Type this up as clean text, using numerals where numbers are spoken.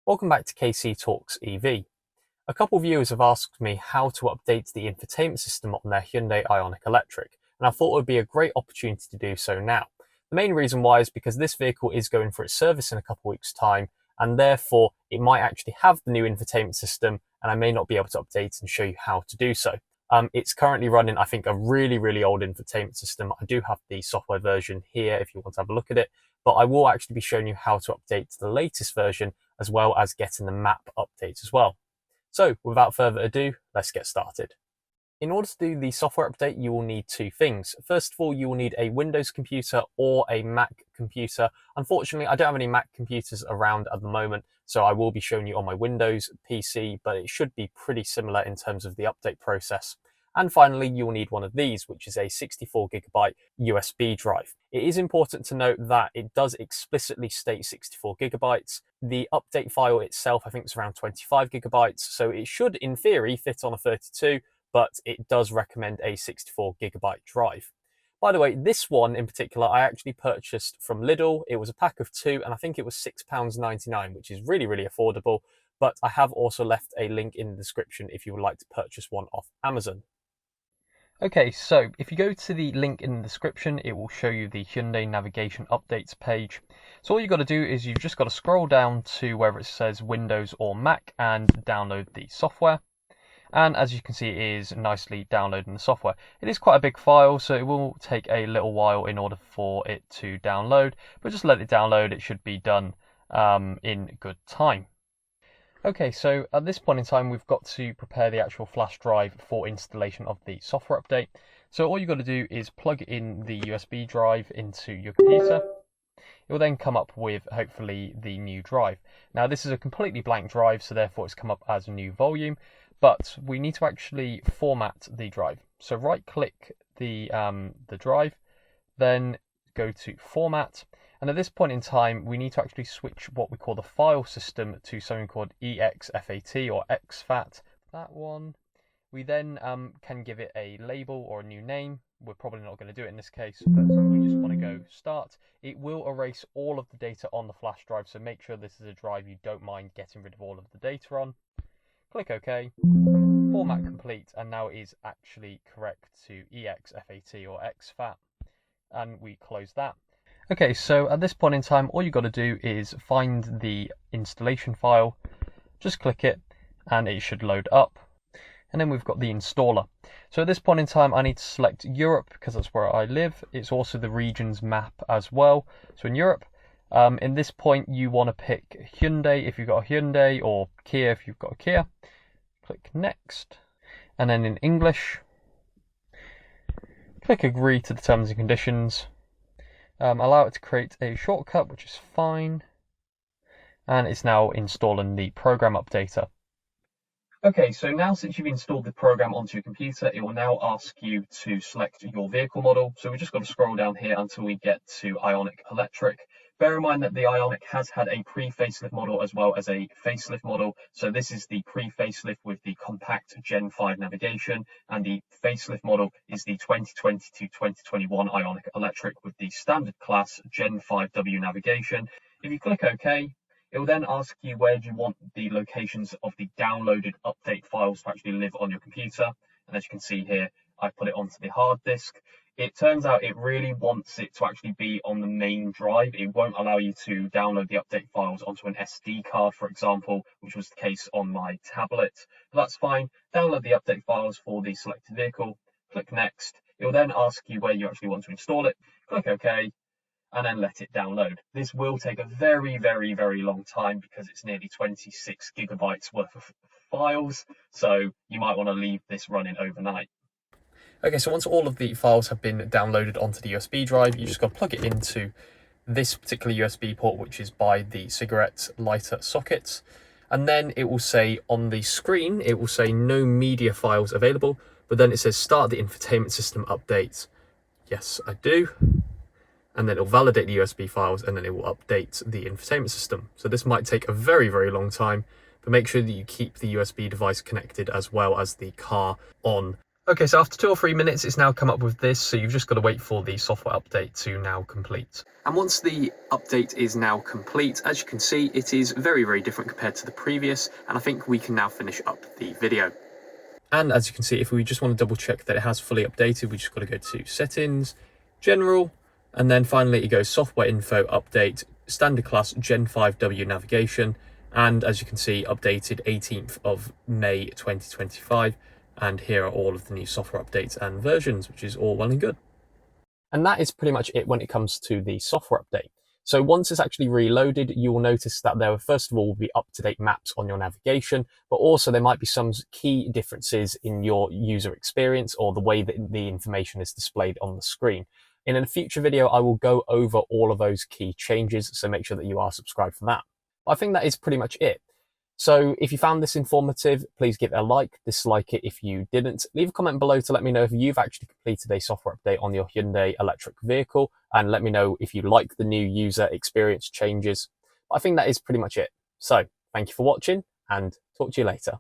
Welcome back to KC Talks EV. A couple of viewers have asked me how to update the infotainment system on their Hyundai Ioniq Electric, and I thought it would be a great opportunity to do so now. The main reason why is because this vehicle is going for its service in a couple of weeks' time, and therefore it might actually have the new infotainment system, and I may not be able to update and show you how to do so. It's currently running, I think, a really old infotainment system. I do have the software version here if you want to have a look at it, but I will actually be showing you how to update to the latest version as well as getting the map updates as well. So without further ado, let's get started. In order to do the software update, you will need two things. First of all, you will need a Windows computer or a Mac computer. Unfortunately, I don't have any Mac computers around at the moment, so I will be showing you on my Windows PC, but it should be pretty similar in terms of the update process. And finally, you will need one of these, which is a 64GB USB drive. It is important to note that it does explicitly state 64GB. The update file itself, I think, is around 25GB, so it should, in theory, fit on a 32, but it does recommend a 64GB drive. By the way, this one in particular, I actually purchased from Lidl. It was a pack of two, and I think it was £6.99, which is really affordable. But I have also left a link in the description if you would like to purchase one off Amazon. Okay, so if you go to the link in the description, it will show you the Hyundai navigation updates page. So all you've got to do is you've just got to scroll down to wherever it says Windows or Mac and download the software. And as you can see, it is nicely downloading the software. It is quite a big file, so it will take a little while in order for it to download, but just let it download. It should be done in good time. Okay, so at this point in time, we've got to prepare the actual flash drive for installation of the software update. So all you've got to do is plug in the USB drive into your computer. It will then come up with, hopefully, the new drive. Now, this is a completely blank drive, so therefore it's come up as a new volume, but we need to actually format the drive. So right-click the drive, then go to Format. And at this point in time, we need to actually switch what we call the file system to something called exFAT or exFAT. That one. We then can give it a label or a new name. We're probably not going to do it in this case, but we just want to go Start. It will erase all of the data on the flash drive, so make sure this is a drive you don't mind getting rid of all of the data on. Click OK. Format complete, and now it is actually correct to exFAT or exFAT. And we close that. Okay, so at this point in time, all you've got to do is find the installation file, just click it, and it should load up. And then we've got the installer. So at this point in time, I need to select Europe because that's where I live. It's also the region's map as well. So in Europe, in this point, you want to pick Hyundai if you've got a Hyundai, or Kia if you've got a Kia. Click Next. And then in English, click Agree to the terms and conditions. Allow it to create a shortcut, which is fine. And it's now installing the program updater. Okay, so now since you've installed the program onto your computer, it will now ask you to select your vehicle model. So we've just got to scroll down here until we get to Ioniq Electric. Bear in mind that the Ioniq has had a pre-facelift model as well as a facelift model. So this is the pre-facelift with the compact Gen 5 navigation, and the facelift model is the 2020 to 2021 Ioniq Electric with the standard class Gen 5W navigation. If you click OK, it will then ask you where do you want the locations of the downloaded update files to actually live on your computer. And as you can see here, I've put it onto the hard disk. It turns out it really wants it to actually be on the main drive. It won't allow you to download the update files onto an SD card, for example, which was the case on my tablet. But that's fine. Download the update files for the selected vehicle. Click Next. It will then ask you where you actually want to install it. Click OK. And then let it download. This will take a very long time because it's nearly 26GB worth of files, so you might want to leave this running overnight. Okay, so once all of the files have been downloaded onto the USB drive, you just got to plug it into this particular USB port, which is by the cigarette lighter socket. And then it will say on the screen, it will say no media files available, but then it says start the infotainment system update. Yes, I do. And then it'll validate the USB files, and then it will update the infotainment system. So this might take a very long time, but make sure that you keep the USB device connected as well as the car on Okay, so after 2 or 3 minutes, it's now come up with this, so you've just got to wait for the software update to now complete. And once the update is now complete, as you can see, it is very, very different compared to the previous, and I think we can now finish up the video. And as you can see, if we just want to double check that it has fully updated, we just got to go to Settings, General, and then finally it goes Software Info Update, Standard Class Gen 5W Navigation, and as you can see, updated 18th of May 2025. And here are all of the new software updates and versions, which is all well and good. And that is pretty much it when it comes to the software update. So once it's actually reloaded, you will notice that there, first of all, will be up-to-date maps on your navigation, but also there might be some key differences in your user experience or the way that the information is displayed on the screen. In a future video, I will go over all of those key changes, so make sure that you are subscribed for that. I think that is pretty much it. So if you found this informative, please give it a like, dislike it if you didn't. Leave a comment below to let me know if you've actually completed a software update on your Hyundai electric vehicle, and let me know if you like the new user experience changes. I think that is pretty much it. So thank you for watching, and talk to you later.